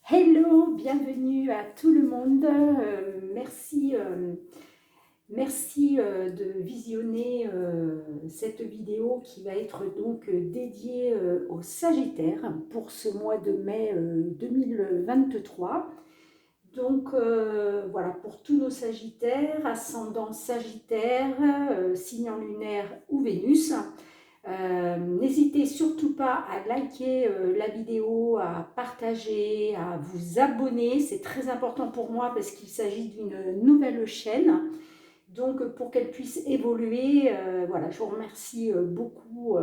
Hello, bienvenue à tout le monde. Merci de visionner cette vidéo qui va être donc dédiée au Sagittaire pour ce mois de mai 2023. Donc voilà, pour tous nos Sagittaires, ascendant Sagittaire, signe lunaire ou Vénus. N'hésitez surtout pas à liker la vidéo, à partager, à vous abonner. C'est très important pour moi parce qu'il s'agit d'une nouvelle chaîne. Donc pour qu'elle puisse évoluer, voilà, je vous remercie beaucoup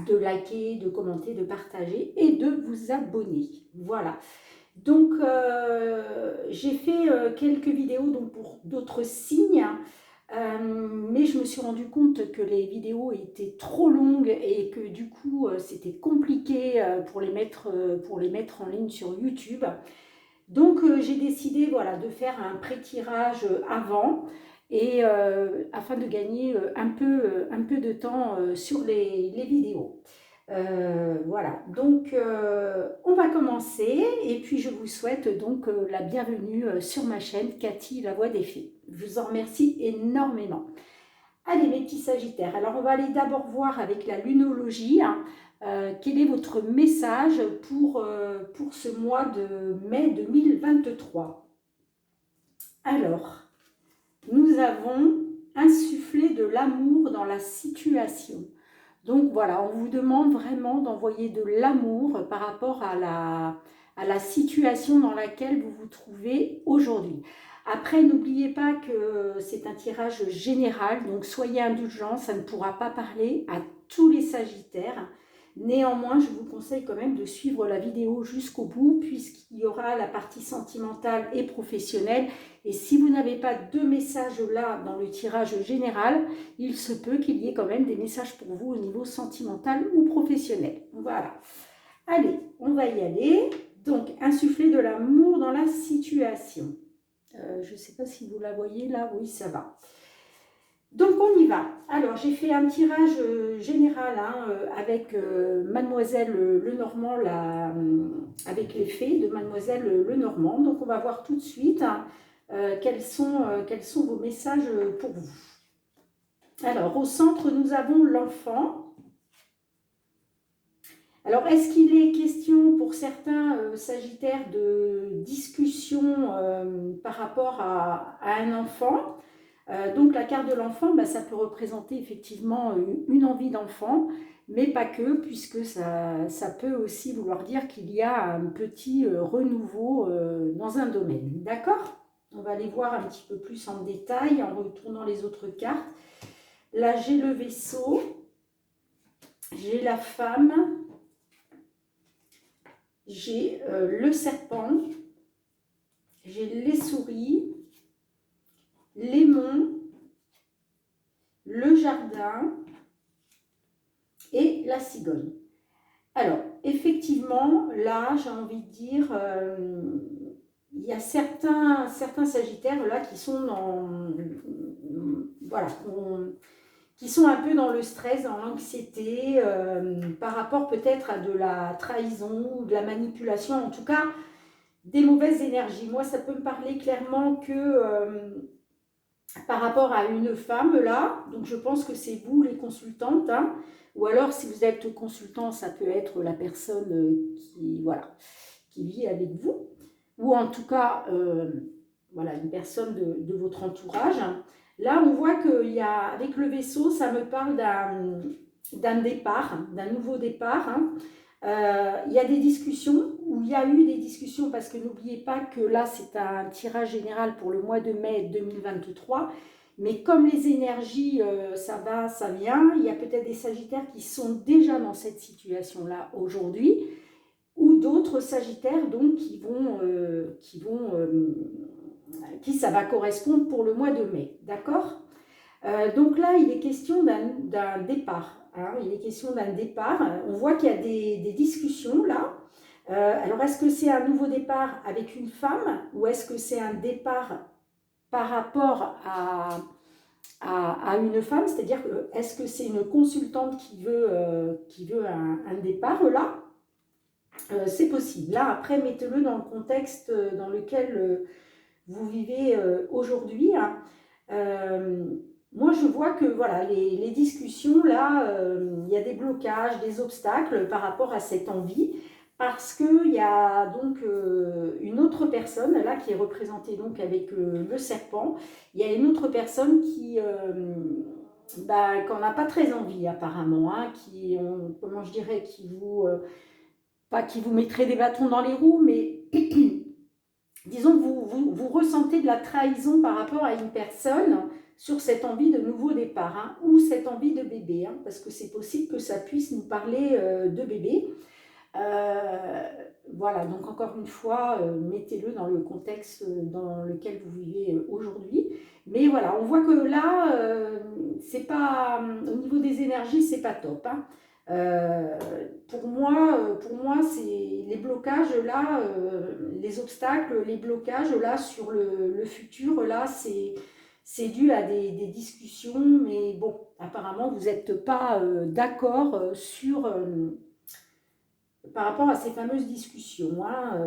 de liker, de commenter, de partager et de vous abonner. Voilà. Donc j'ai fait quelques vidéos donc, pour d'autres signes. Mais je me suis rendu compte que les vidéos étaient trop longues et que du coup c'était compliqué pour les mettre en ligne sur YouTube. Donc j'ai décidé voilà, de faire un pré-tirage avant et afin de gagner un peu de temps sur les vidéos. Voilà, donc on va commencer et puis je vous souhaite donc la bienvenue sur ma chaîne Cathy, la voix des fées. Je vous en remercie énormément. Allez mes petits sagittaires, alors on va aller d'abord voir avec la lunologie quel est votre message pour ce mois de mai 2023. Alors, nous avons insufflé de l'amour dans la situation. Donc voilà, on vous demande vraiment d'envoyer de l'amour par rapport à la situation dans laquelle vous vous trouvez aujourd'hui. Après, n'oubliez pas que c'est un tirage général, donc soyez indulgents, ça ne pourra pas parler à tous les Sagittaires. Néanmoins, je vous conseille quand même de suivre la vidéo jusqu'au bout, puisqu'il y aura la partie sentimentale et professionnelle. Et si vous n'avez pas deux messages là dans le tirage général, il se peut qu'il y ait quand même des messages pour vous au niveau sentimental ou professionnel. Voilà. Allez, on va y aller. Donc, insuffler de l'amour dans la situation. Je ne sais pas si vous la voyez là. Oui, ça va. Donc, on y va. Alors, j'ai fait un tirage général avec Mademoiselle Lenormand, avec les fées de Mademoiselle Lenormand. Donc, on va voir tout de suite quels sont vos messages pour vous. Alors, au centre, nous avons l'enfant. Alors, est-ce qu'il est question pour certains Sagittaires de discussion par rapport à un enfant? Donc, la carte de l'enfant, ça peut représenter effectivement une envie d'enfant, mais pas que, puisque ça peut aussi vouloir dire qu'il y a un petit renouveau dans un domaine. D'accord? On va aller voir un petit peu plus en détail en retournant les autres cartes. Là, j'ai le vaisseau, j'ai la femme, j'ai le serpent, j'ai les souris, l'aimant, le jardin et la cigogne. Alors, effectivement, là, j'ai envie de dire, il y a certains Sagittaires là qui sont dans... Voilà, qui sont un peu dans le stress, dans l'anxiété, par rapport peut-être à de la trahison ou de la manipulation, en tout cas des mauvaises énergies. Moi, ça peut me parler clairement que par rapport à une femme là, donc je pense que c'est vous les consultantes, hein, ou alors si vous êtes consultant, ça peut être la personne qui vit avec vous, ou en tout cas voilà, une personne de votre entourage. Là, on voit qu'il y a, avec le vaisseau, ça me parle d'un départ, d'un nouveau départ. Hein. Il y a des discussions, ou il y a eu des discussions, parce que n'oubliez pas que là, c'est un tirage général pour le mois de mai 2023. Mais comme les énergies, ça va, ça vient, il y a peut-être des Sagittaires qui sont déjà dans cette situation-là aujourd'hui, ou d'autres Sagittaires donc qui ça va correspondre pour le mois de mai, d'accord? Donc là, il est question d'un départ. Hein, il est question d'un départ. On voit qu'il y a des discussions là. Alors, est-ce que c'est un nouveau départ avec une femme ou est-ce que c'est un départ par rapport à une femme? C'est-à-dire, est-ce que c'est une consultante qui veut un départ là? c'est possible. Là, après, mettez-le dans le contexte dans lequel vous vivez aujourd'hui, hein. Euh, Moi, je vois que voilà, les discussions, là, il y a des blocages, des obstacles par rapport à cette envie, parce qu'il y a donc une autre personne, là, qui est représentée donc avec le serpent. Il y a une autre personne qu'on n'a pas très envie, apparemment, hein, comment je dirais, pas qui vous mettrait des bâtons dans les roues, mais disons que vous ressentez de la trahison par rapport à une personne sur cette envie de nouveau départ, hein, ou cette envie de bébé, hein, parce que c'est possible que ça puisse nous parler de bébé. Euh, voilà, donc encore une fois, mettez-le dans le contexte dans lequel vous vivez aujourd'hui. Mais voilà, on voit que là, c'est pas, au niveau des énergies, c'est pas top, hein. Euh, pour moi, c'est les blocages là, les obstacles, les blocages là sur le futur là, c'est dû à des discussions, mais bon, apparemment vous n'êtes pas d'accord par rapport à ces fameuses discussions, hein.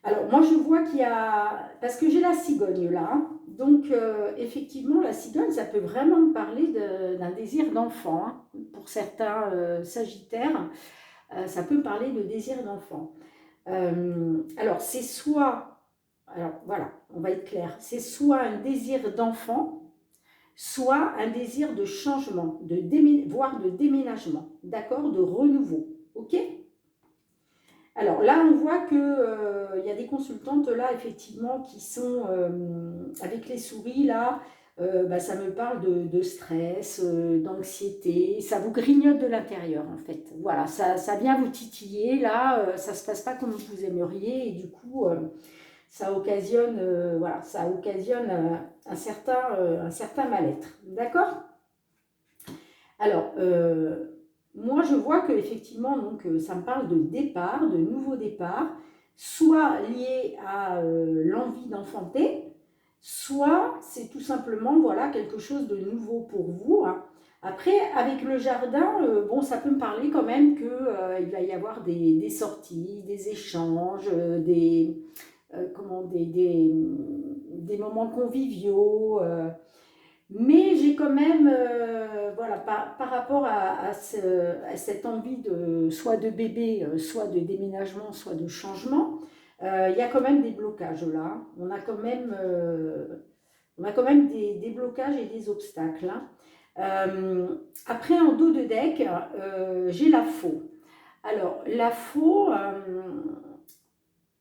Alors moi je vois qu'il y a, parce que j'ai la cigogne là, hein. Donc effectivement la cigogne ça peut vraiment parler d'un désir d'enfant, hein. Pour certains sagittaires, ça peut parler de désir d'enfant. Alors c'est soit, alors voilà, on va être clair, c'est soit un désir d'enfant, soit un désir de changement, voire de déménagement, d'accord, de renouveau, ok. Alors là, on voit qu'il y a des consultantes là, effectivement, qui sont avec les souris là. Ça me parle de stress, d'anxiété, ça vous grignote de l'intérieur en fait. Voilà, ça vient vous titiller là, ça ne se passe pas comme vous aimeriez et du coup, ça occasionne, voilà, ça occasionne un certain mal-être. D'accord. Alors, moi, je vois que effectivement, donc, ça me parle de départ, de nouveau départ, soit lié à l'envie d'enfanter, soit c'est tout simplement voilà, quelque chose de nouveau pour vous, hein. Après, avec le jardin, bon, ça peut me parler quand même qu'il va y avoir des sorties, des échanges, des moments conviviaux. Mais j'ai quand même, voilà, par rapport à cette envie soit de bébé, soit de déménagement, soit de changement, il y a quand même des blocages là. On a quand même des blocages et des obstacles, hein. Après, en dos de deck, j'ai la faux. Alors, la faux,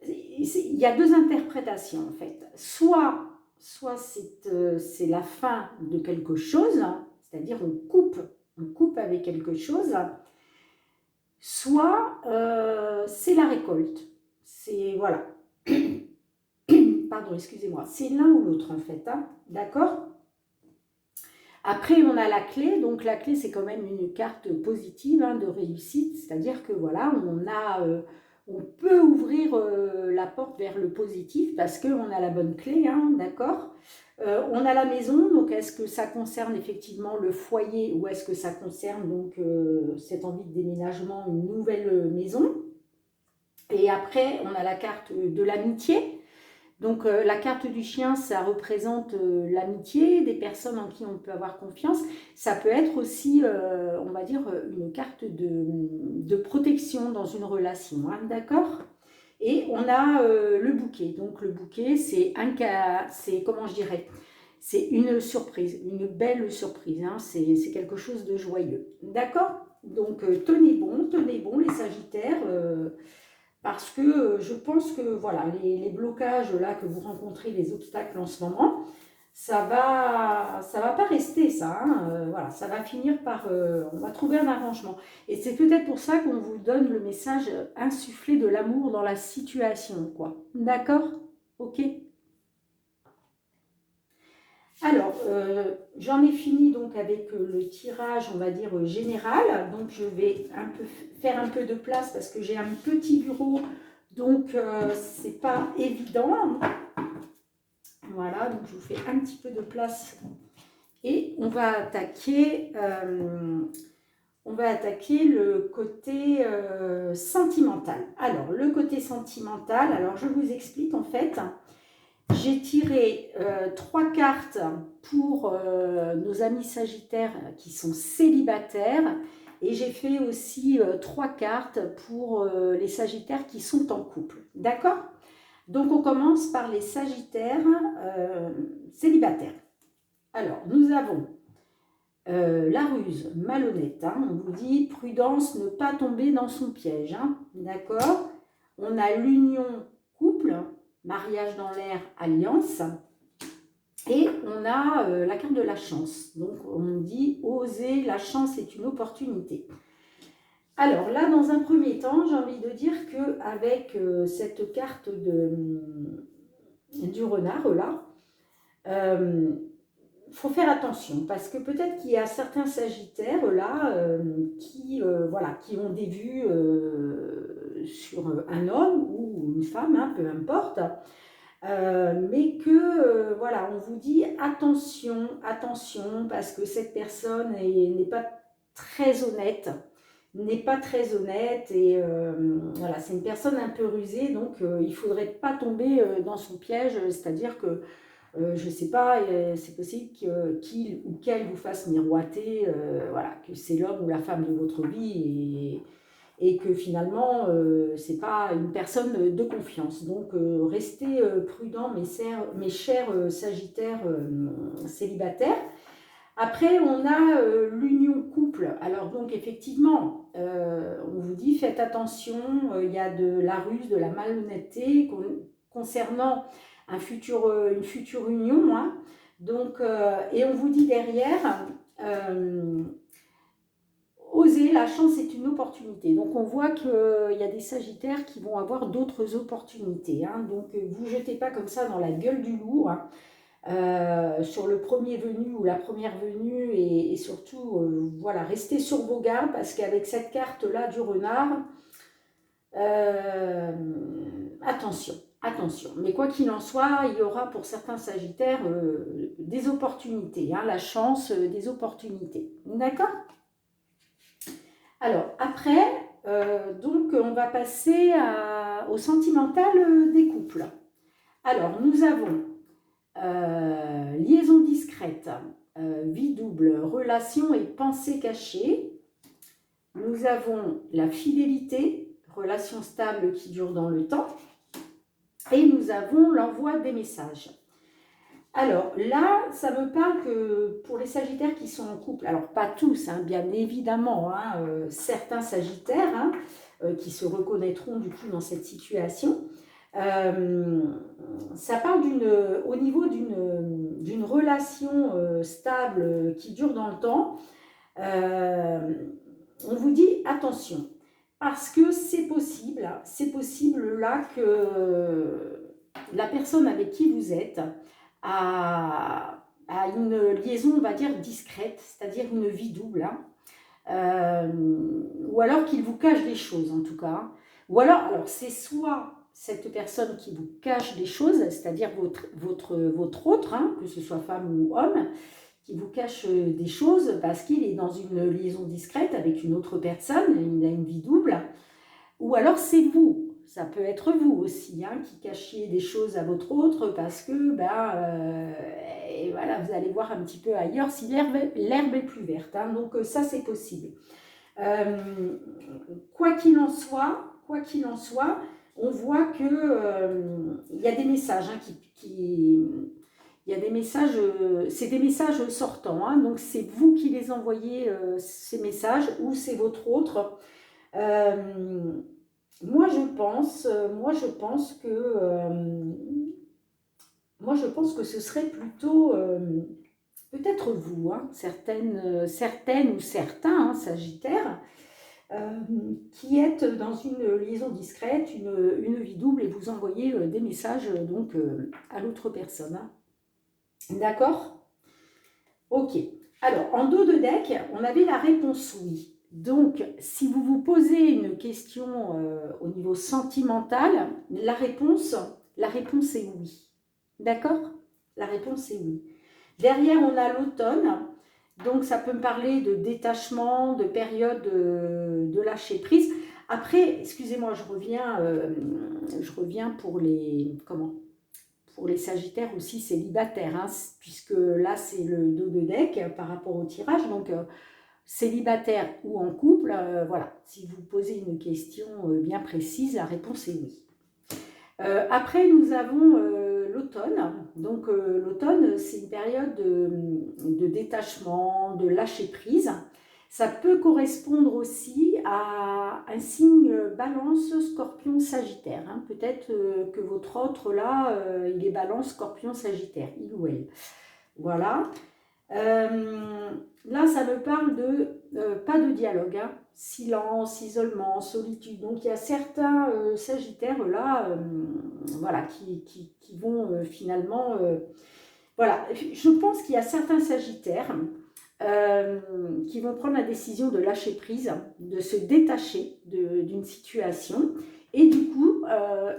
il y a deux interprétations en fait. Soit c'est la fin de quelque chose, c'est-à-dire on coupe avec quelque chose, soit c'est la récolte. C'est voilà. Pardon, excusez-moi. C'est l'un ou l'autre en fait, hein. D'accord. Après, on a la clé. Donc, la clé, c'est quand même une carte positive, hein, de réussite. C'est-à-dire que voilà, on peut ouvrir la porte vers le positif parce qu'on a la bonne clé, hein, d'accord. On a la maison. Donc, est-ce que ça concerne effectivement le foyer ou est-ce que ça concerne donc cette envie de déménagement, une nouvelle maison? Et après, on a la carte de l'amitié. Donc la carte du chien, ça représente l'amitié, des personnes en qui on peut avoir confiance. Ça peut être aussi, on va dire, une carte de protection dans une relation, hein, d'accord. Et on a le bouquet. Donc le bouquet, c'est comment je dirais, c'est une surprise, une belle surprise, hein. C'est quelque chose de joyeux, d'accord. Donc tenez bon les Sagittaires. Parce que je pense que voilà, les blocages là que vous rencontrez, les obstacles en ce moment, ça va pas rester ça, hein. Voilà, ça va finir par, on va trouver un arrangement. Et c'est peut-être pour ça qu'on vous donne le message insuffler de l'amour dans la situation, quoi. D'accord? Ok. Alors, j'en ai fini donc avec le tirage, on va dire, général. Donc, je vais faire un peu de place parce que j'ai un petit bureau, donc c'est pas évident. Voilà, donc je vous fais un petit peu de place et on va attaquer. on va attaquer le côté sentimental. Alors, le côté sentimental, alors je vous explique en fait. J'ai tiré 3 cartes pour nos amis sagittaires qui sont célibataires et j'ai fait aussi 3 cartes pour les sagittaires qui sont en couple. D'accord? Donc on commence par les sagittaires célibataires. Alors, nous avons la ruse, malhonnête. Hein, on vous dit prudence, ne pas tomber dans son piège. Hein, d'accord? On a l'union couple, mariage dans l'air, alliance. Et on a la carte de la chance. Donc on dit oser, la chance est une opportunité. Alors là, dans un premier temps, j'ai envie de dire qu'avec cette carte du renard là, faut faire attention parce que peut-être qu'il y a certains sagittaires là voilà, qui ont des vues sur un homme ou une femme, hein, peu importe, mais que voilà, on vous dit attention, attention, parce que cette personne n'est pas très honnête, et voilà, c'est une personne un peu rusée, donc il ne faudrait pas tomber dans son piège, c'est-à-dire que je ne sais pas, c'est possible qu'il ou qu'elle vous fasse miroiter, voilà, que c'est l'homme ou la femme de votre vie et que finalement, ce n'est pas une personne de confiance. Donc, restez prudents, mes chers sagittaires célibataires. Après, on a l'union couple. Alors, donc, effectivement, on vous dit, faites attention, il y a de la ruse, de la malhonnêteté concernant une future union. Hein. Donc, et on vous dit derrière, oser, la chance est une opportunité. Donc, on voit qu'il y a des sagittaires qui vont avoir d'autres opportunités. Hein. Donc, vous ne jetez pas comme ça dans la gueule du loup. Hein. Sur le premier venu ou la première venue et surtout voilà, restez sur vos gardes parce qu'avec cette carte là du renard, attention, mais quoi qu'il en soit, il y aura pour certains sagittaires des opportunités, hein, la chance des opportunités, d'accord? Alors après, donc on va passer au sentimental des couples. Alors nous avons liaison discrète, vie double, relation et pensée cachée. Nous avons la fidélité, relation stable qui dure dans le temps. Et nous avons l'envoi des messages. Alors là, ça me parle que pour les sagittaires qui sont en couple, alors pas tous, hein, bien évidemment, hein, certains sagittaires hein, qui se reconnaîtront du coup dans cette situation, ça parle au niveau d'une relation stable qui dure dans le temps. On vous dit attention, parce que c'est possible là que la personne avec qui vous êtes a une liaison, on va dire, discrète, c'est-à-dire une vie double, hein. Ou alors qu'il vous cache des choses en tout cas, ou alors c'est soit cette personne qui vous cache des choses, c'est-à-dire votre autre, hein, que ce soit femme ou homme, qui vous cache des choses parce qu'il est dans une liaison discrète avec une autre personne, il a une vie double, ou alors c'est vous, ça peut être vous aussi, hein, qui cachiez des choses à votre autre parce que et voilà, vous allez voir un petit peu ailleurs si l'herbe est plus verte, hein, donc ça c'est possible. Quoi qu'il en soit, on voit que il y a des messages hein, il y a des messages, c'est des messages sortants, hein, donc c'est vous qui les envoyez ces messages ou c'est votre autre. Moi je pense que ce serait plutôt peut-être vous, hein, certaines ou certains hein, sagittaires, qui êtes dans une liaison discrète, une vie double, et vous envoyez des messages donc à l'autre personne. Hein. D'accord? Ok. Alors, en dos de deck, on avait la réponse oui. Donc, si vous vous posez une question au niveau sentimental, la réponse est oui. D'accord? La réponse est oui. Derrière, on a l'automne. Donc, ça peut me parler de détachement, de période de lâcher prise. Après, excusez-moi, je reviens pour les, comment? Pour les Sagittaires aussi célibataires, hein, puisque là, c'est le dos de deck par rapport au tirage. Donc, célibataire ou en couple, voilà. Si vous posez une question bien précise, la réponse est oui. Après, nous avons l'automne. Donc, l'automne, c'est une période de détachement, de lâcher prise. Ça peut correspondre aussi à un signe balance, scorpion, sagittaire. Hein. Peut-être que votre autre, là, il est balance, scorpion, sagittaire, il ou elle. Voilà. Là, ça me parle de pas de dialogue, hein. Silence, isolement, solitude. Donc, il y a certains sagittaires là, voilà, qui vont finalement. Voilà, je pense qu'il y a certains sagittaires qui vont prendre la décision de lâcher prise, de se détacher d'une situation. Et du coup,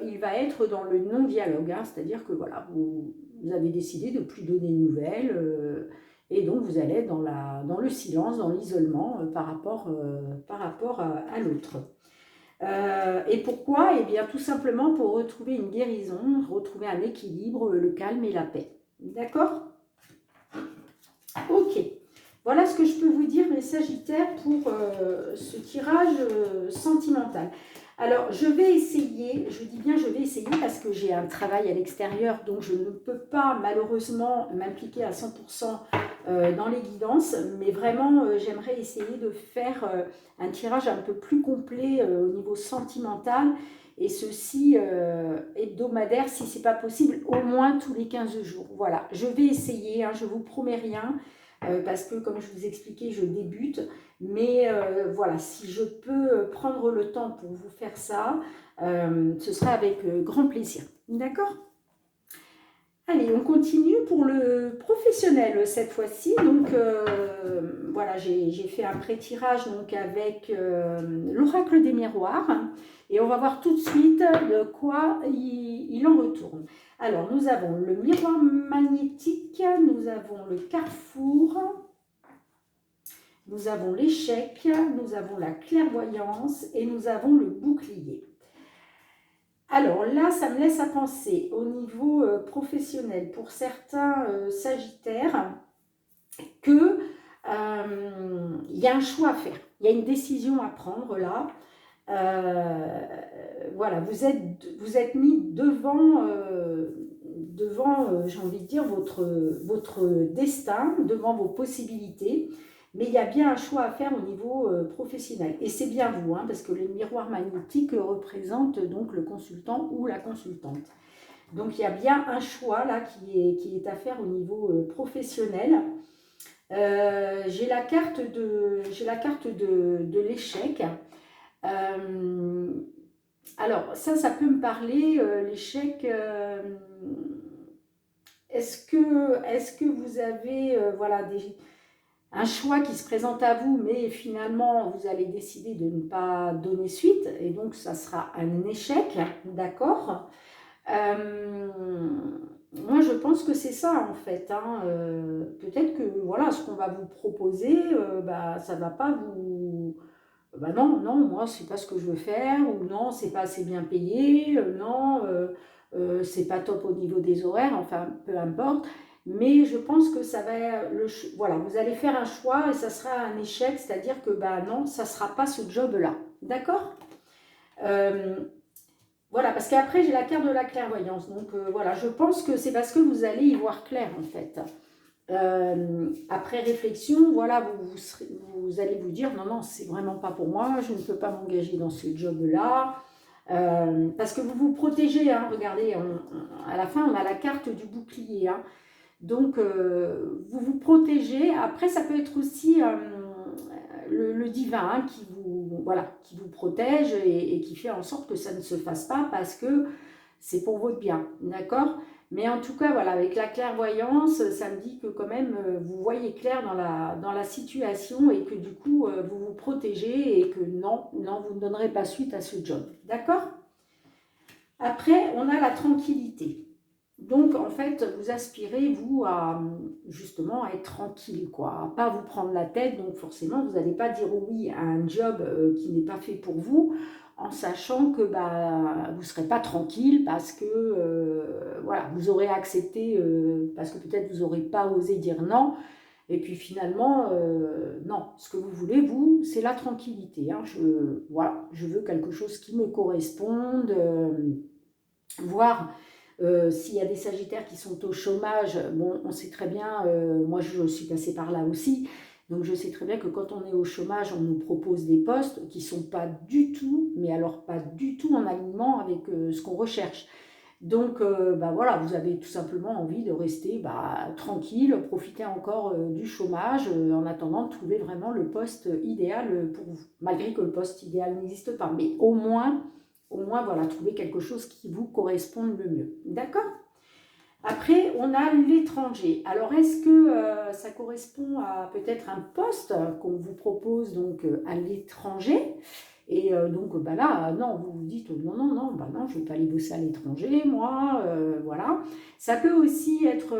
il va être dans le non-dialogue, hein, c'est-à-dire que voilà, vous avez décidé de ne plus donner de nouvelles. Et donc, vous allez dans le silence, dans l'isolement par rapport à l'autre. Et pourquoi? Eh bien, tout simplement pour retrouver une guérison, retrouver un équilibre, le calme et la paix. D'accord? Ok. Voilà ce que je peux vous dire, mes Sagittaires, pour ce tirage sentimental. Alors, je vais essayer, je dis bien je vais essayer parce que j'ai un travail à l'extérieur, donc je ne peux pas malheureusement m'impliquer à 100% dans les guidances, mais vraiment, j'aimerais essayer de faire un tirage un peu plus complet au niveau sentimental, et ceci hebdomadaire, si ce n'est pas possible, au moins tous les 15 jours. Voilà, je vais essayer, hein, je ne vous promets rien. Parce que, comme je vous expliquais, je débute. Mais voilà, si je peux prendre le temps pour vous faire ça, ce sera avec grand plaisir. D'accord? Allez, on continue pour le professionnel cette fois-ci. Donc, voilà, j'ai fait un pré-tirage donc, avec l'oracle des miroirs. Et on va voir tout de suite de quoi il en retourne. Alors, nous avons le miroir magnétique, nous avons le carrefour, nous avons l'échec, nous avons la clairvoyance et nous avons le bouclier. Alors là, ça me laisse à penser au niveau professionnel pour certains sagittaires que y a un choix à faire, il y a une décision à prendre là. Voilà, vous êtes mis devant, j'ai envie de dire, votre destin, devant vos possibilités, mais il y a bien un choix à faire au niveau professionnel. Et c'est bien vous, hein, parce que le miroir magnétique représente donc le consultant ou la consultante. Donc il y a bien un choix là qui est à faire au niveau professionnel. J'ai la carte de l'échec. Alors, ça peut me parler, l'échec. Est-ce que vous avez voilà, un choix qui se présente à vous, mais finalement, vous allez décider de ne pas donner suite, et donc ça sera un échec, d'accord? Moi, je pense que c'est ça, en fait. Hein. Peut-être que voilà, ce qu'on va vous proposer, ça ne va pas vous... non, moi, c'est pas ce que je veux faire, ou non, c'est pas assez bien payé, non, c'est pas top au niveau des horaires, enfin, peu importe. Mais je pense que ça va, voilà, vous allez faire un choix et ça sera un échec, c'est-à-dire que, non, ça sera pas ce job-là. D'accord? Voilà, parce qu'après, j'ai la carte de la clairvoyance. Donc, voilà, je pense que c'est parce que vous allez y voir clair, en fait. Après réflexion, voilà, vous allez vous dire, non, c'est vraiment pas pour moi, je ne peux pas m'engager dans ce job-là. Parce que vous vous protégez, hein, regardez, à la fin, on a la carte du bouclier. Hein. Donc, vous vous protégez. Après, ça peut être aussi le divin hein, qui vous protège et qui fait en sorte que ça ne se fasse pas parce que c'est pour votre bien, d'accord? Mais en tout cas, voilà, avec la clairvoyance, ça me dit que quand même, vous voyez clair dans la situation et que du coup, vous vous protégez et que non, vous ne donnerez pas suite à ce job, d'accord? Après, on a la tranquillité. Donc, en fait, vous aspirez, vous, à justement à être tranquille, quoi, à pas vous prendre la tête. Donc, forcément, vous n'allez pas dire oui à un job qui n'est pas fait pour vous, en sachant que bah, vous ne serez pas tranquille parce que voilà, vous aurez accepté, parce que peut-être vous n'aurez pas osé dire non. Et puis finalement, non, ce que vous voulez, vous, c'est la tranquillité, hein. Voilà, je veux quelque chose qui me corresponde, voir s'il y a des sagittaires qui sont au chômage. Bon, on sait très bien, moi je suis passée par là aussi, donc je sais très bien que quand on est au chômage, on nous propose des postes qui ne sont pas du tout, mais alors pas du tout en alignement avec ce qu'on recherche. Donc, bah voilà, vous avez tout simplement envie de rester bah, tranquille, profiter encore du chômage en attendant de trouver vraiment le poste idéal pour vous, malgré que le poste idéal n'existe pas. Mais au moins, voilà, trouver quelque chose qui vous corresponde le mieux. D'accord? Après, on a l'étranger. Alors, est-ce que ça correspond à peut-être un poste qu'on vous propose donc à l'étranger? Et donc, bah là, non, vous vous dites, non, non, non, bah non, je ne vais pas aller bosser à l'étranger, moi, voilà. Ça peut aussi être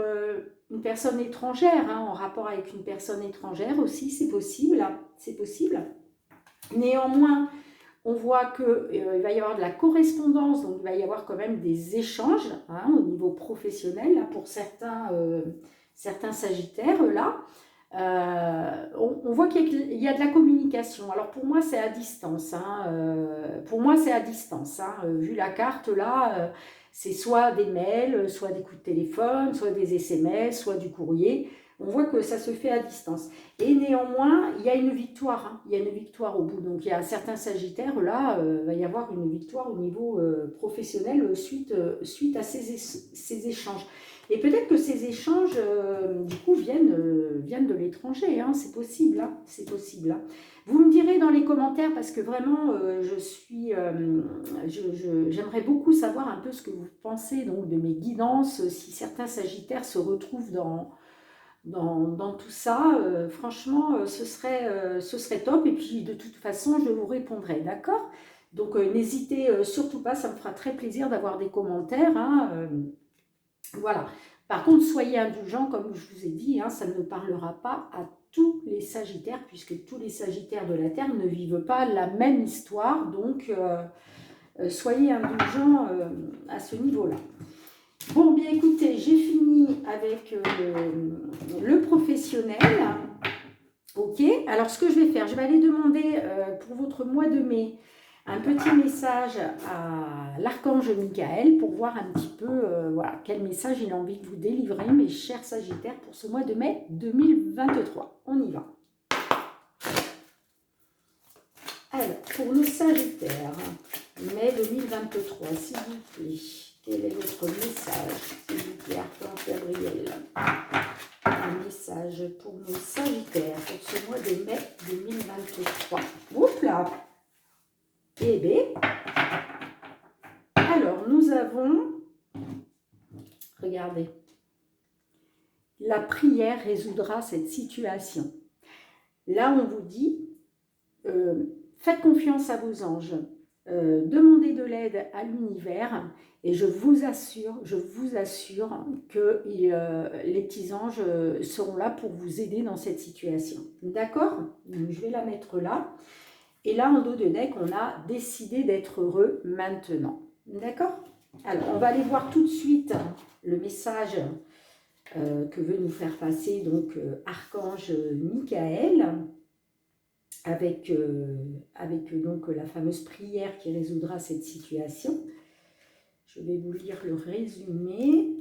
une personne étrangère, hein, en rapport avec une personne étrangère aussi, c'est possible, hein, c'est possible. Néanmoins, on voit qu'il va y avoir de la correspondance, donc il va y avoir quand même des échanges hein, au niveau professionnel là, pour certains sagittaires là. On voit qu'il y a de la communication. Alors pour moi c'est à distance. Hein, pour moi c'est à distance. Hein, vu la carte là, c'est soit des mails, soit des coups de téléphone, soit des SMS, soit du courrier. On voit que ça se fait à distance. Et néanmoins, il y a une victoire. Hein, il y a une victoire au bout. Donc il y a certains sagittaires là, il va y avoir une victoire au niveau professionnel suite à ces échanges. Et peut-être que ces échanges, du coup, viennent de l'étranger, hein, c'est possible, hein, c'est possible. Hein. Vous me direz dans les commentaires, parce que vraiment, j'aimerais beaucoup savoir un peu ce que vous pensez donc, de mes guidances, si certains sagittaires se retrouvent dans tout ça. Franchement, ce serait top, et puis de toute façon, je vous répondrai, d'accord? Donc, n'hésitez surtout pas, ça me fera très plaisir d'avoir des commentaires, hein, voilà. Par contre, soyez indulgents, comme je vous ai dit, hein, ça ne parlera pas à tous les sagittaires, puisque tous les sagittaires de la Terre ne vivent pas la même histoire. Donc, soyez indulgents à ce niveau-là. Bon, bien écoutez, j'ai fini avec le professionnel. Ok, alors ce que je vais faire, je vais aller demander pour votre mois de mai un petit message à l'archange Michael pour voir un petit peu voilà, quel message il a envie de vous délivrer, mes chers sagittaires, pour ce mois de mai 2023. On y va. Alors, pour le sagittaire, mai 2023, s'il vous plaît, quel est votre message, s'il vous plaît, archange Gabriel? Un message pour nos sagittaires pour ce mois de mai 2023. Oups là! Eh bien, alors nous avons, regardez, la prière résoudra cette situation. Là, on vous dit, faites confiance à vos anges, demandez de l'aide à l'univers, et je vous assure que les petits anges seront là pour vous aider dans cette situation. D'accord? Je vais la mettre là. Et là, en dos de deck, on a décidé d'être heureux maintenant. D'accord? Alors, on va aller voir tout de suite le message que veut nous faire passer donc Archange Michael avec donc la fameuse prière qui résoudra cette situation. Je vais vous lire le résumé.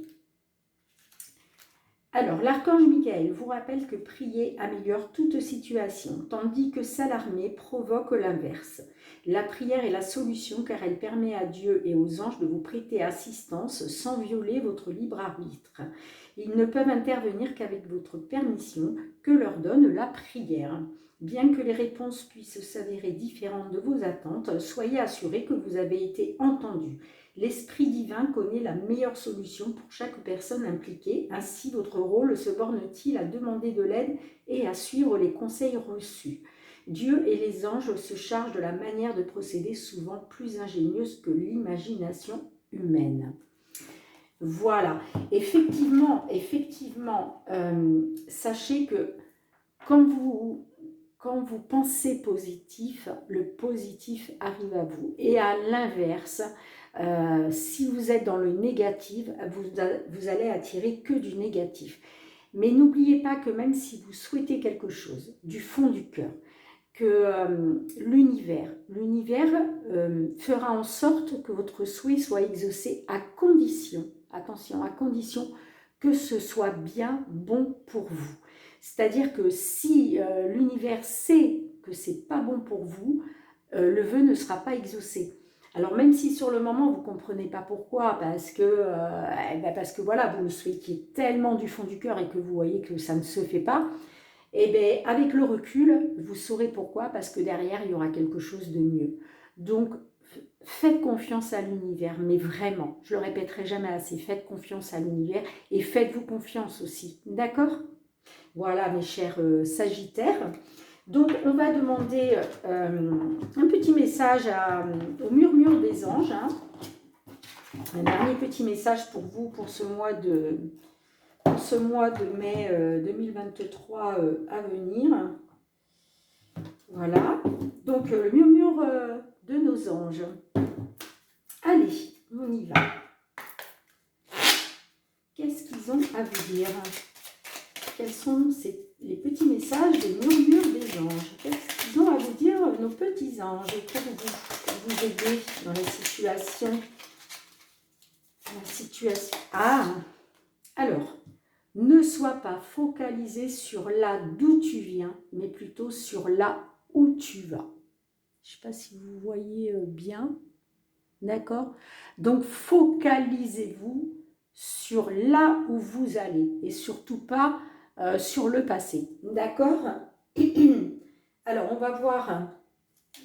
Alors, l'archange Michael vous rappelle que prier améliore toute situation, tandis que s'alarmer provoque l'inverse. La prière est la solution car elle permet à Dieu et aux anges de vous prêter assistance sans violer votre libre arbitre. Ils ne peuvent intervenir qu'avec votre permission que leur donne la prière. Bien que les réponses puissent s'avérer différentes de vos attentes, soyez assurés que vous avez été entendus. L'Esprit divin connaît la meilleure solution pour chaque personne impliquée. Ainsi, votre rôle se borne-t-il à demander de l'aide et à suivre les conseils reçus. Dieu et les anges se chargent de la manière de procéder souvent plus ingénieuse que l'imagination humaine. Voilà. Effectivement, sachez que quand vous pensez positif, le positif arrive à vous. Et à l'inverse, si vous êtes dans le négatif, vous allez attirer que du négatif. Mais n'oubliez pas que même si vous souhaitez quelque chose du fond du cœur, que l'univers fera en sorte que votre souhait soit exaucé à condition, attention, à condition que ce soit bien bon pour vous. C'est-à-dire que si l'univers sait que c'est pas bon pour vous, le vœu ne sera pas exaucé. Alors même si sur le moment vous ne comprenez pas pourquoi, parce que voilà, vous le souhaitiez tellement du fond du cœur et que vous voyez que ça ne se fait pas, et bien avec le recul, vous saurez pourquoi, parce que derrière il y aura quelque chose de mieux. Donc faites confiance à l'univers, mais vraiment, je le répéterai jamais assez, faites confiance à l'univers et faites-vous confiance aussi, d'accord? Voilà mes chers Sagittaires. Donc, on va demander un petit message au murmure des anges. Hein. Un dernier petit message pour vous pour ce mois de mai 2023 à venir. Voilà. Donc, le murmure de nos anges. Allez, on y va. Qu'est-ce qu'ils ont à vous dire? Quels sont les petits messages des murmures des anges? Qu'est-ce qu'ils ont à vous dire, nos petits anges, pour vous aider dans la situation? Ah, alors, ne sois pas focalisé sur là d'où tu viens, mais plutôt sur là où tu vas. Je ne sais pas si vous voyez bien, d'accord? Donc, focalisez-vous sur là où vous allez et surtout pas sur le passé, d'accord? Alors, on va voir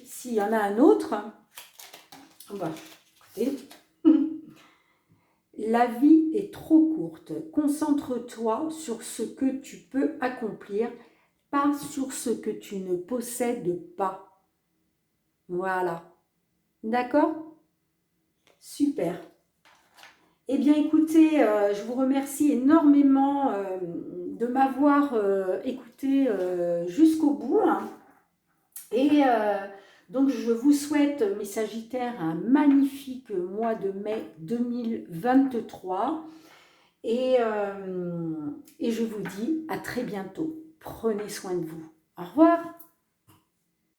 s'il y en a un autre. On va écouter. La vie est trop courte. Concentre-toi sur ce que tu peux accomplir, pas sur ce que tu ne possèdes pas. Voilà. D'accord? Super. Eh bien, écoutez, je vous remercie énormément de m'avoir écouté jusqu'au bout. Hein. Et donc, je vous souhaite, mes Sagittaires, un magnifique mois de mai 2023. Et je vous dis à très bientôt. Prenez soin de vous. Au revoir.